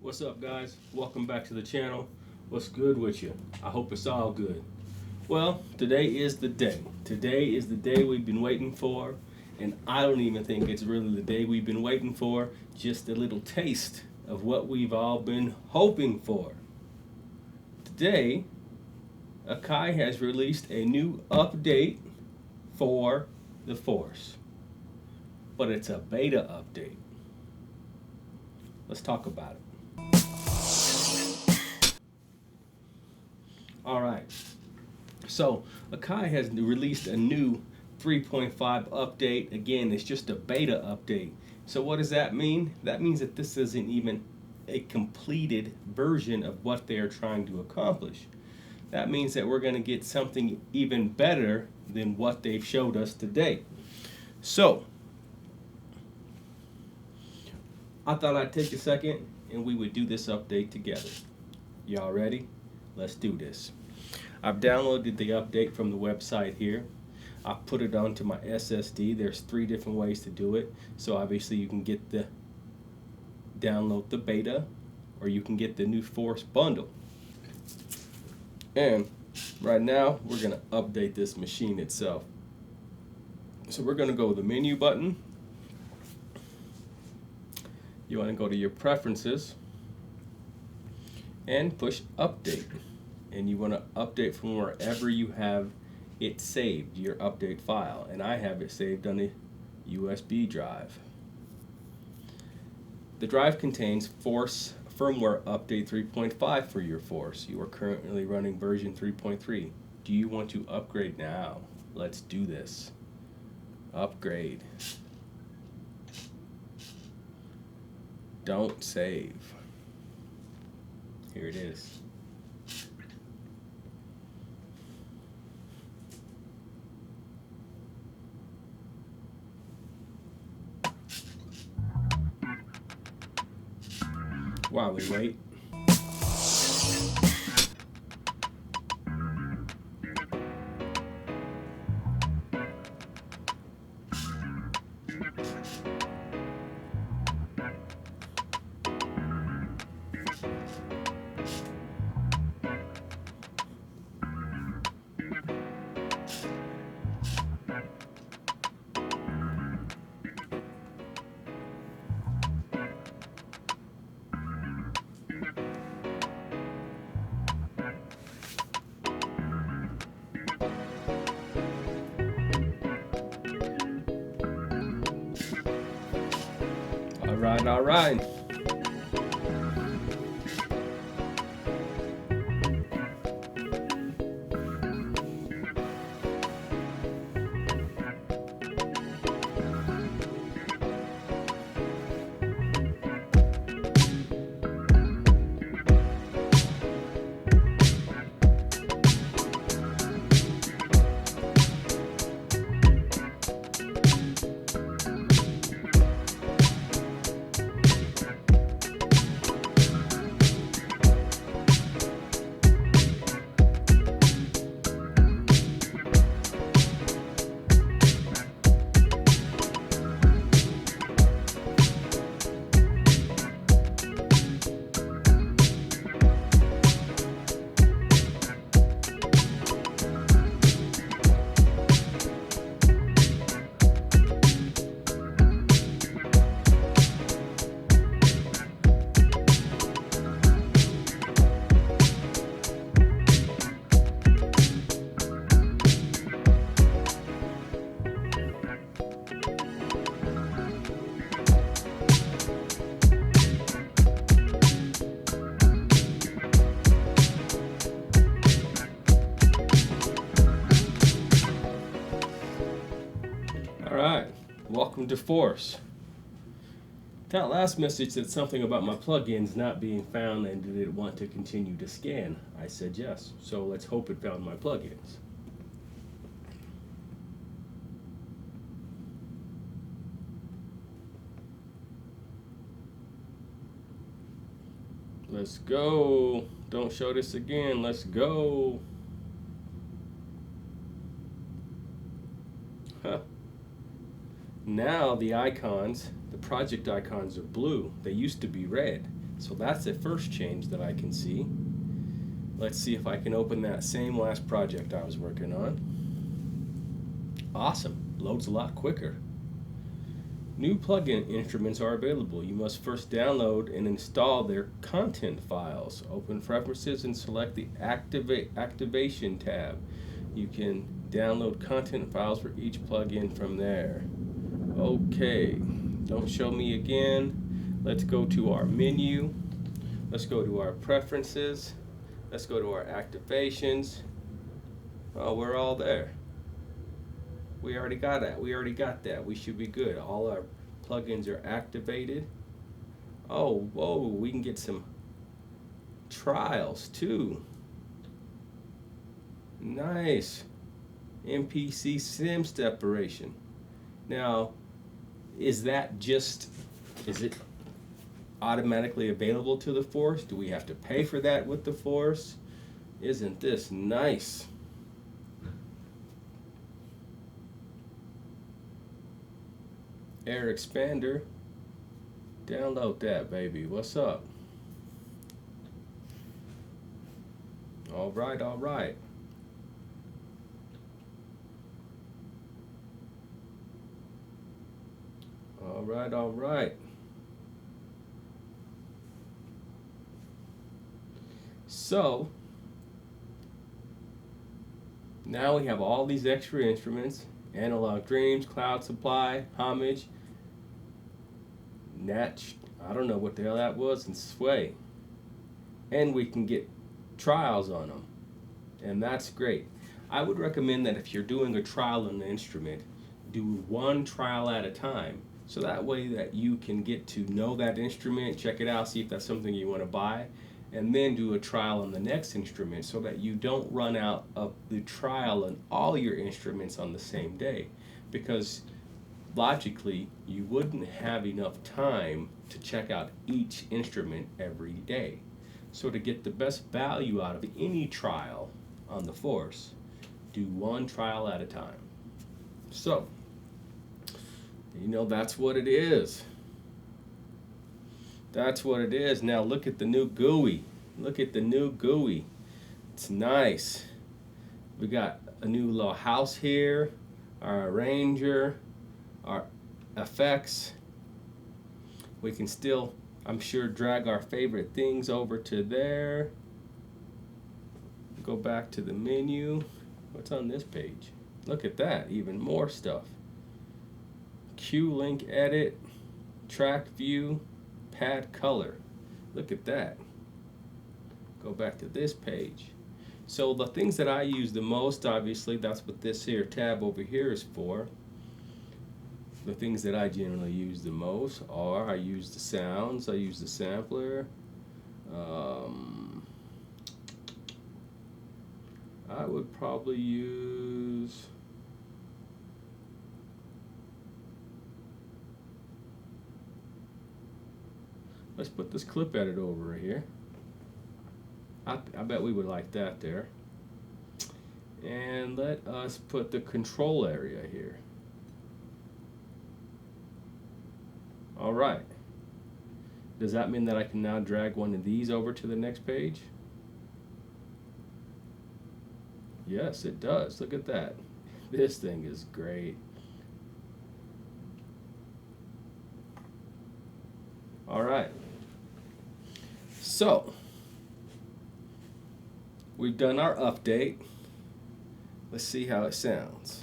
What's up, guys? Welcome back to the channel. What's good with you? I hope it's all good. Well, today is the day. Today is the day we've been waiting for, and I don't even think it's really the day we've been waiting for, just a little taste of what we've all been hoping for. Today, Akai has released a new update for the Force, but it's a beta update. Let's talk about it. Alright, so Akai has released a new 3.5 update. Again, it's just a beta update. So what does that mean? That means that this isn't even a completed version of what they are trying to accomplish. That means that we're going to get something even better than what they've showed us today. So, I thought I'd take a second and we would do this update together. Y'all ready? Let's do this. I've downloaded the update from the website here. I've put it onto my SSD. There's 3 different ways to do it. So obviously you can download the beta, or you can get the new Force bundle. And right now we're going to update this machine itself. So we're going to go with the menu button. You want to go to your preferences and push update, and you want to update from wherever you have it saved, your update file, and I have it saved on a USB drive. The drive contains Force firmware update 3.5 for your Force. You are currently running version 3.3. Do you want to upgrade now? Let's do this. Upgrade. Don't save. Here it is. While we wait, all right. Alright, welcome to Force. That last message said something about my plugins not being found, and did it want to continue to scan? I said yes, so let's hope it found my plugins. Let's go. Don't show this again. Let's go. Huh. Now the icons, the project icons, are blue. They used to be red. So that's the first change that I can see. Let's see if I can open that same last project I was working on. Awesome, loads a lot quicker. New plugin instruments are available. You must first download and install their content files. Open Preferences and select the Activation tab. You can download content files for each plugin from there. Okay, don't show me again. Let's go to our menu. Let's go to our Preferences. Let's go to our Activations. Oh, we're all there. We already got that. We already got that. We should be good. All our plugins are activated. Oh, whoa, we can get some trials too. Nice. MPC sim separation. Now, is it automatically available to the Force? Do we have to pay for that with the Force? Isn't this nice? Air expander, download that baby. What's up? All right, all right. All right, all right. So now we have all these extra instruments: Analog Dreams, Cloud Supply, Homage, Natch, I don't know what the hell that was, and Sway. And we can get trials on them, and that's great. I would recommend that if you're doing a trial on an instrument, do one trial at a time, so that way that you can get to know that instrument, check it out, see if that's something you want to buy, and then do a trial on the next instrument, so that you don't run out of the trial on all your instruments on the same day, because logically you wouldn't have enough time to check out each instrument every day. So to get the best value out of any trial on the Force, do one trial at a time. So, that's what it is. That's what it is. Now look at the new GUI. Look at the new GUI. It's nice. We got a new little house here, our arranger, our effects. We can still, I'm sure, drag our favorite things over to there. Go back to the menu. What's on this page? Look at that, even more stuff. Cue link edit, track view, pad color. Look at that. Go back to this page. So the things that I use the most, obviously, that's what this here tab over here is for. The things that I generally use the most are, I use the sounds, I use the sampler, I would probably use let's put this clip edit over here. I bet we would like that there. And let us put the control area here. All right. Does that mean that I can now drag one of these over to the next page? Yes, it does. Look at that. This thing is great. All right. So, we've done our update. Let's see how it sounds.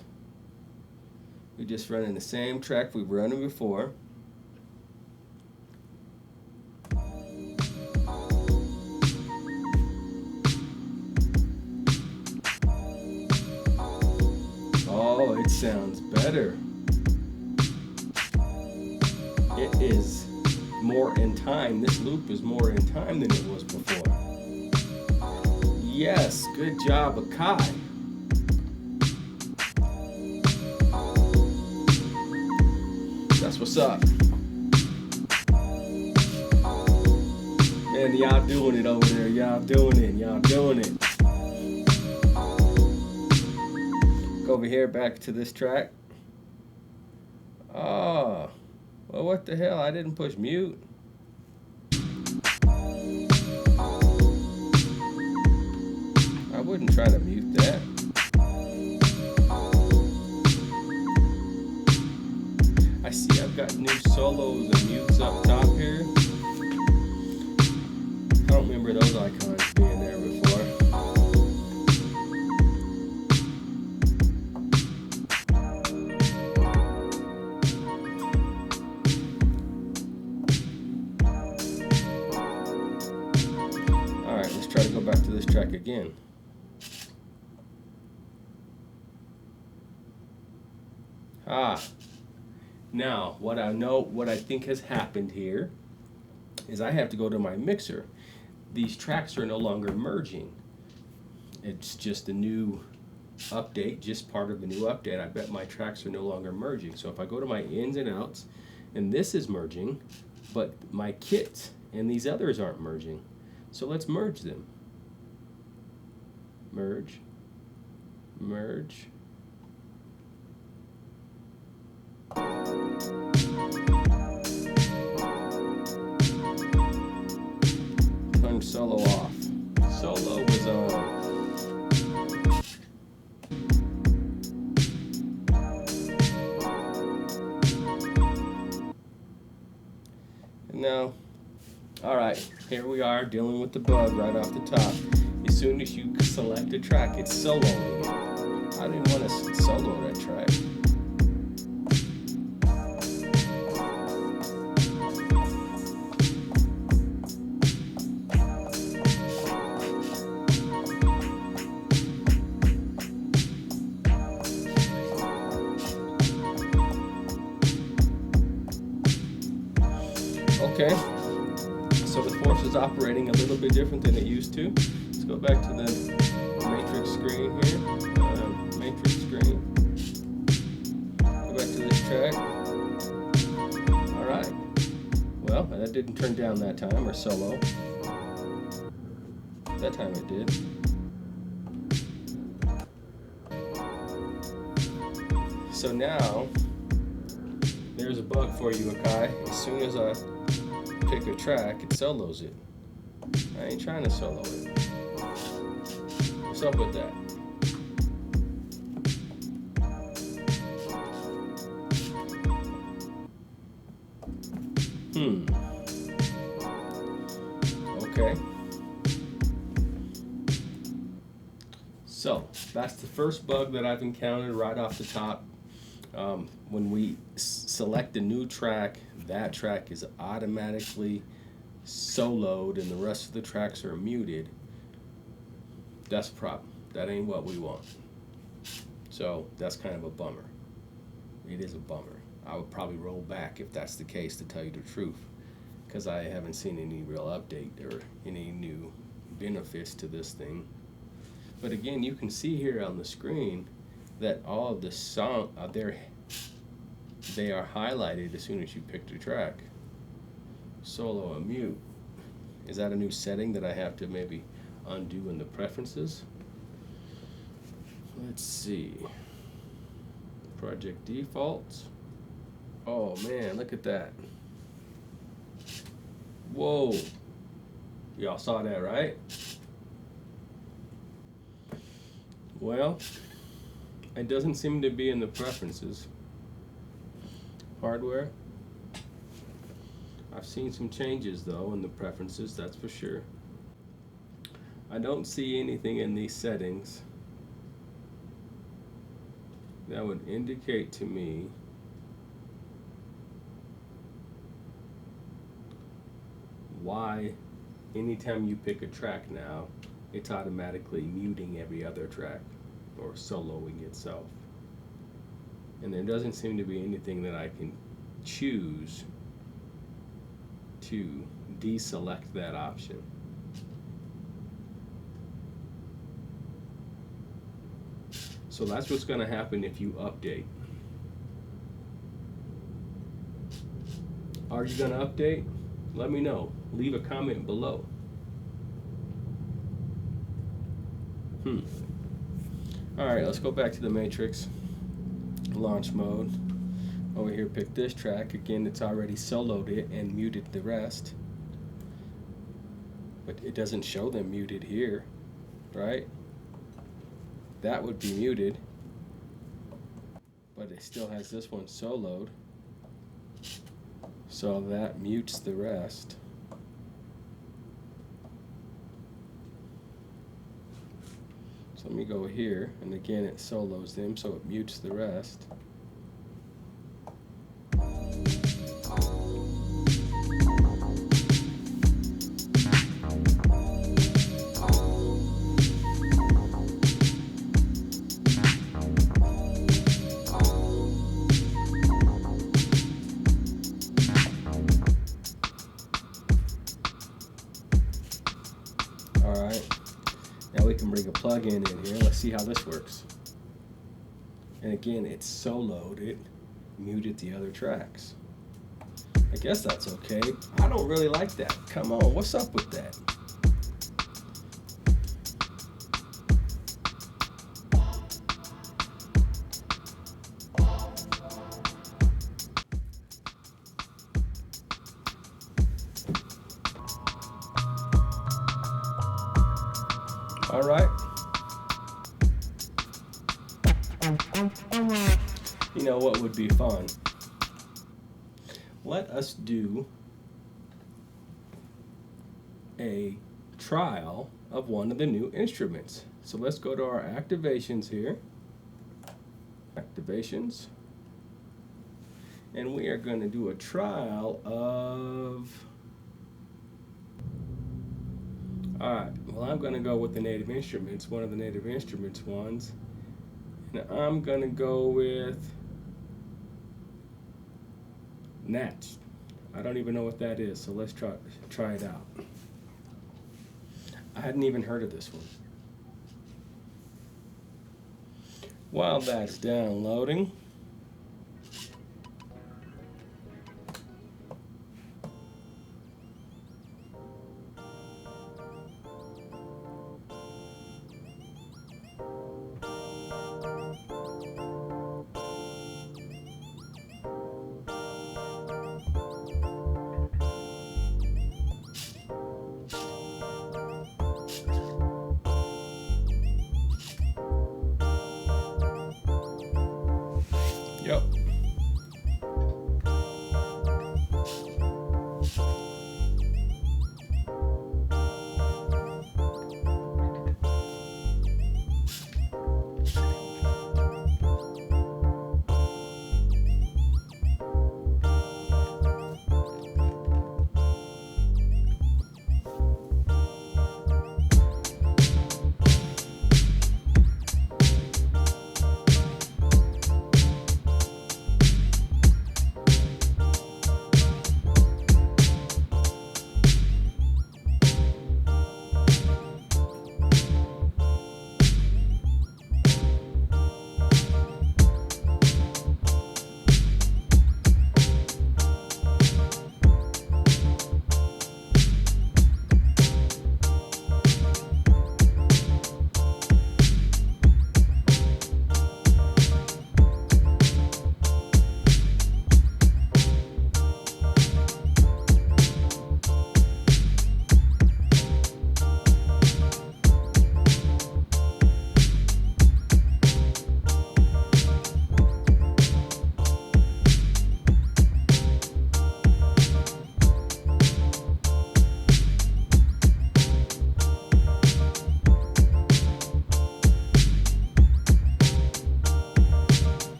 We're just running the same track we were running before. Oh, it sounds better. It is more in time. This loop is more in time than it was before. Yes, good job, Akai. That's what's up. Man, y'all doing it over there. Y'all doing it. Y'all doing it. Go over here, back to this track. Oh, well, what the hell? I didn't push mute. and try to mute that. I see I've got new solos and mutes up top here. I don't remember those icons being there before. Alright, let's try to go back to this track again. Now, what I think has happened here is I have to go to my mixer. These tracks are no longer merging. It's just a new update, just part of the new update. I bet my tracks are no longer merging. So if I go to my ins and outs, and this is merging, but my kits and these others aren't merging. So let's merge them. Merge. Merge. Turn solo off. Solo was on. And now, alright, here we are dealing with the bug right off the top. As soon as you select a track, it's soloing it. I didn't want to solo that track. Okay, so the force is operating a little bit different than it used to. Let's go back to the matrix screen here. Matrix screen. Go back to this track. Alright. Well, that didn't turn down that time, or solo. That time it did. So now, there's a bug for you, Akai. As soon as I pick a track, it solos it. I ain't trying to solo it. What's up with that? Okay. So, that's the first bug that I've encountered right off the top. When we select a new track, that track is automatically soloed and the rest of the tracks are muted. That's a problem. That ain't what we want. So that's kind of a bummer. It is a bummer. I would probably roll back if that's the case, to tell you the truth, because I haven't seen any real update or any new benefits to this thing. But again, you can see here on the screen that all of the song they are highlighted as soon as you pick the track. Solo and mute. Is that a new setting that I have to maybe undo in the preferences? Let's see. Project defaults. Oh man, look at that. Whoa. Y'all saw that, right? Well, it doesn't seem to be in the preferences. Hardware. I've seen some changes though in the preferences, that's for sure. I don't see anything in these settings that would indicate to me why anytime you pick a track now, it's automatically muting every other track or soloing itself. And there doesn't seem to be anything that I can choose to deselect that option. So that's what's going to happen if you update. Are you going to update? Let me know. Leave a comment below. Alright, let's go back to the matrix. Launch mode. Over here, pick this track. Again, it's already soloed it and muted the rest. But it doesn't show them muted here, right? that would be muted, but it still has this one soloed, so that mutes the rest. So let me go here, and again it solos them, so it mutes the rest. Alright, now we can bring a plug-in in here. Let's see how this works. And again, it's soloed, it muted the other tracks. I guess that's okay. I don't really like that. Come on, what's up with that? All right. You know what would be fun? Let us do a trial of one of the new instruments. So let's go to our activations here. Activations. And we are going to do a trial of... Alright, well I'm going to go with the Native Instruments, one of the Native Instruments ones. And I'm going to go with Natch. I don't even know what that is, so let's try it out. I hadn't even heard of this one. While that's downloading,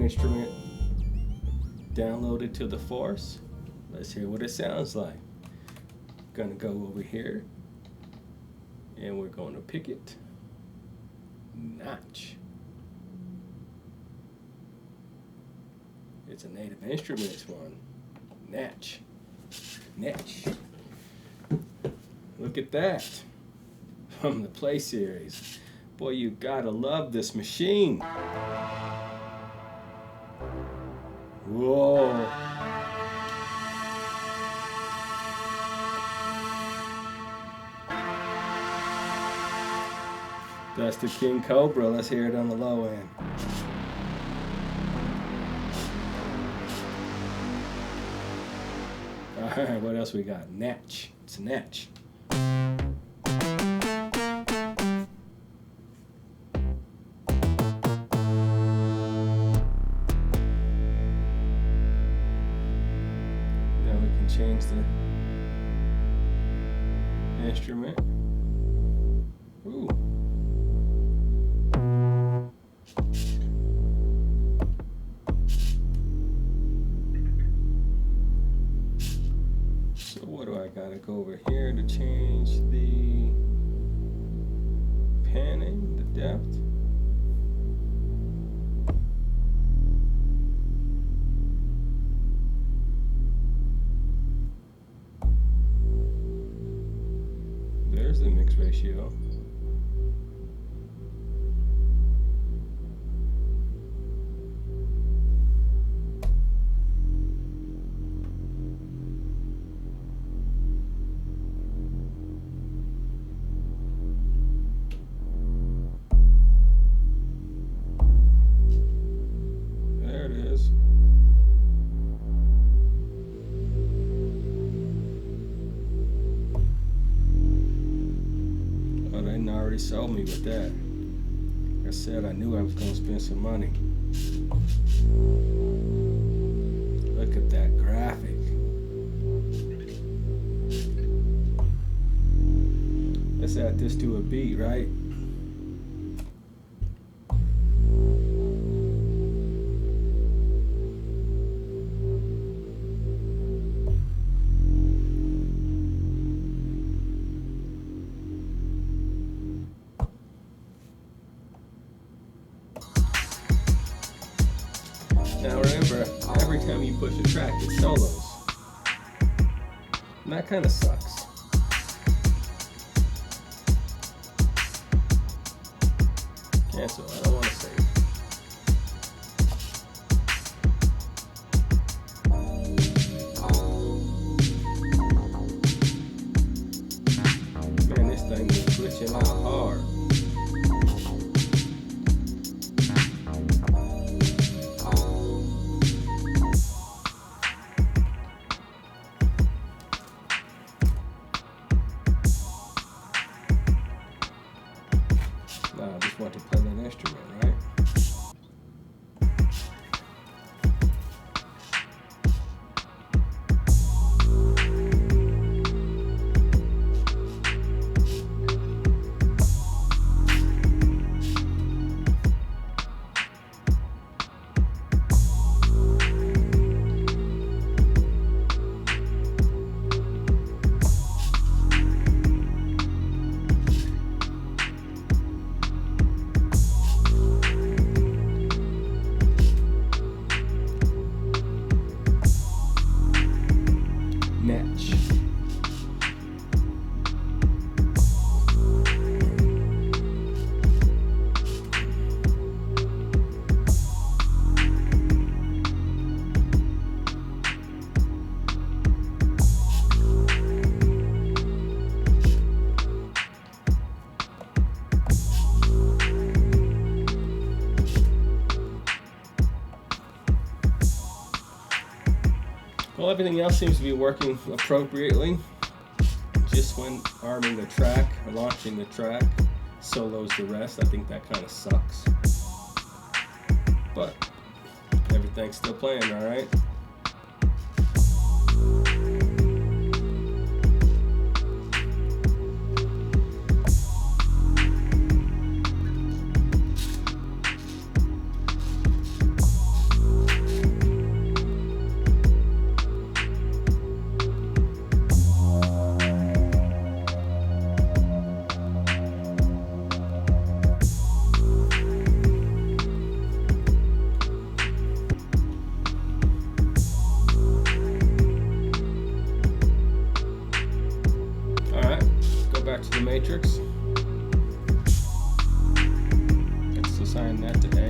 instrument downloaded to the force. Let's hear what it sounds like. Gonna go over here and we're going to pick it. Notch. It's a Native Instruments one. Natch. Natch. Look at that. From the Play series. Boy, you gotta love this machine. Whoa. That's the King Cobra. Let's hear it on the low end. Alright, what else we got? Natch. It's a Natch. Then we can change the instrument. Ooh. So what do I gotta go over here to change the panning, the depth? There's the mix ratio. There it is. Oh, they done already sold me with that. Like I said, I knew I was gonna spend some money. Look at that graphic. Let's add this to a beat, right? Now remember, every time you push a track, it solos. And that kind of sucks. Cancel, I don't want to save. Man, this thing is glitching out hard. I just want to play that instrument, right? Natch. Well, everything else seems to be working appropriately. Just when arming the track, or launching the track, solos the rest. I think that kind of sucks. But everything's still playing, all right?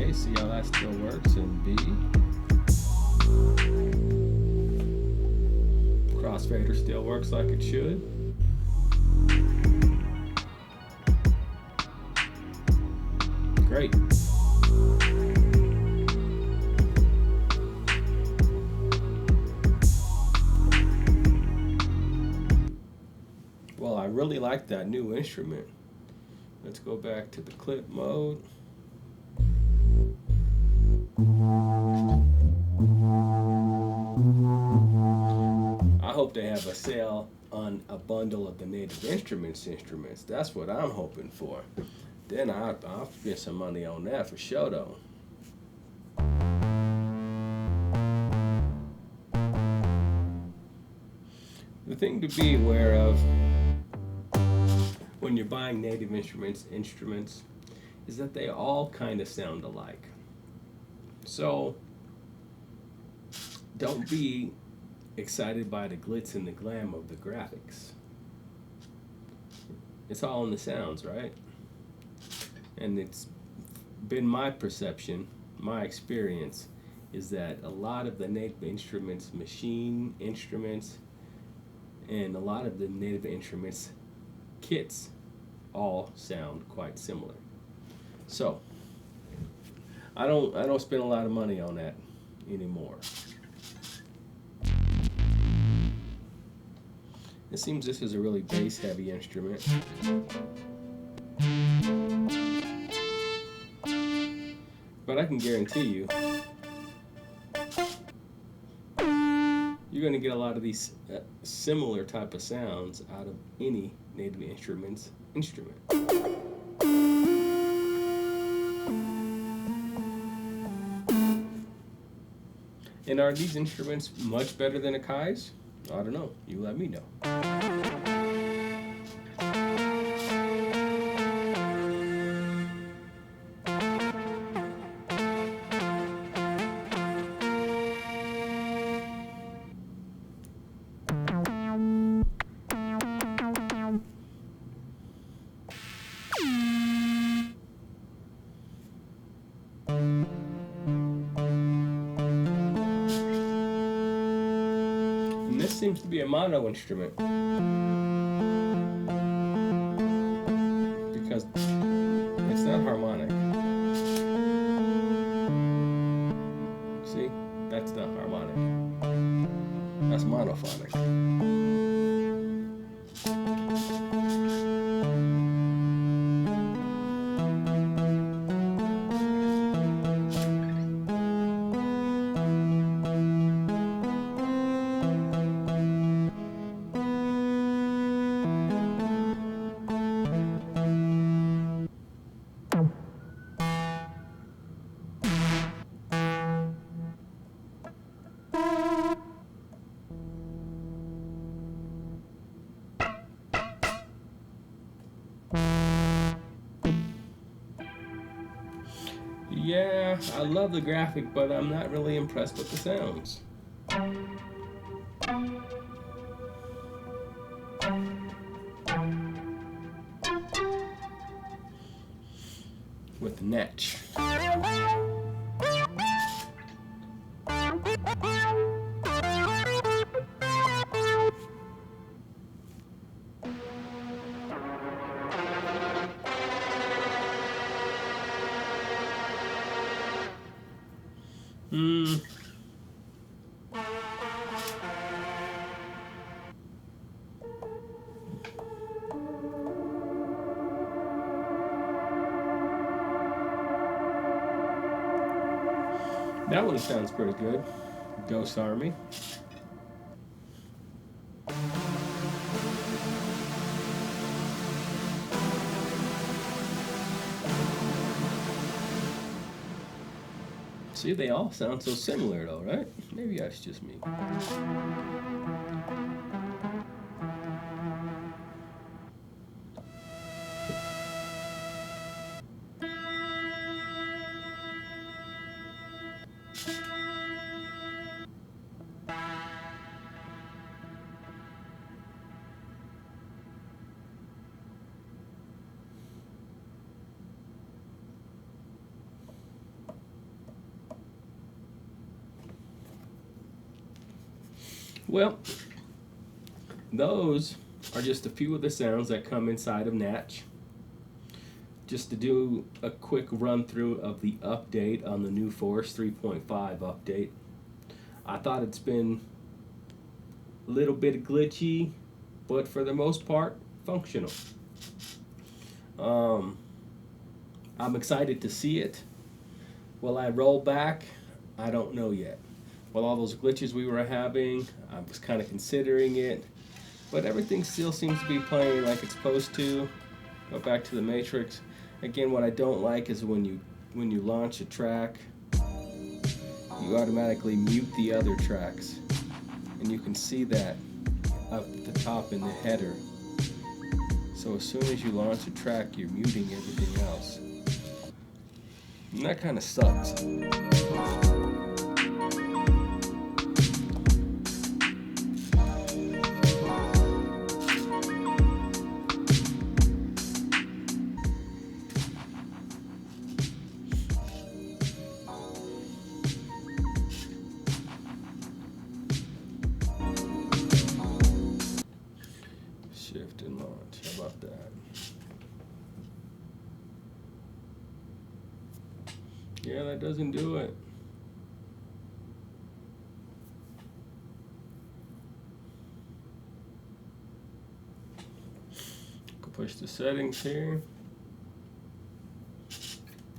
A, see how that still works, and B. Crossfader still works like it should. Great. Well, I really like that new instrument. Let's go back to the clip mode. I hope they have a sale on a bundle of the Native Instruments. That's what I'm hoping for. Then I'll get some money on that for sure, though. The thing to be aware of when you're buying Native instruments is that they all kind of sound alike. So don't be excited by the glitz and the glam of the graphics. It's all in the sounds, right? And it's been my perception, my experience, is that a lot of the Native Instruments machine instruments and a lot of the Native Instruments kits all sound quite similar. So I don't spend a lot of money on that anymore. It seems this is a really bass heavy instrument. But I can guarantee you, you're going to get a lot of these similar type of sounds out of any Native Instruments instrument. And are these instruments much better than Akai's? I don't know. You let me know. And this seems to be a mono instrument because it's not harmonic. See, that's not harmonic. That's monophonic. Yeah, I love the graphic, but I'm not really impressed with the sounds. With the Natch. That one sounds pretty good. Ghost Army. See, they all sound so similar though, right? Maybe that's just me. Well, those are just a few of the sounds that come inside of Natch. Just to do a quick run through of the update on the new Force 3.5 update. I thought it's been a little bit glitchy, but for the most part, functional. I'm excited to see it. Will I roll back? I don't know yet. With all those glitches we were having, I was kind of considering it, but everything still seems to be playing like it's supposed to. Go back to the Matrix. Again, what I don't like is when you launch a track, you automatically mute the other tracks, and you can see that up at the top in the header. So as soon as you launch a track, you're muting everything else. And that kind of sucks. Shift and launch. How about that? Yeah, that doesn't do it. Push the settings here.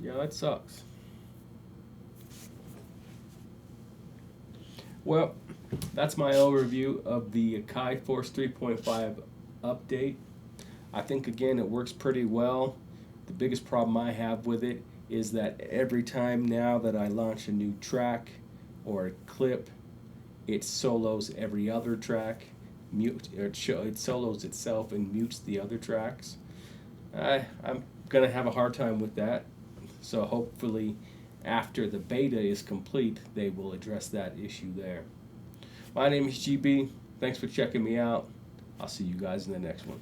Yeah, that sucks. Well, that's my overview of the Kai Force 3.5 update. I think again it works pretty well. The biggest problem I have with it is that every time now that I launch a new track or a clip, it solos every other track, it solos itself and mutes the other tracks. I'm gonna have a hard time with that. So hopefully after the beta is complete, they will address that issue there. My name is GB. Thanks for checking me out. I'll see you guys in the next one.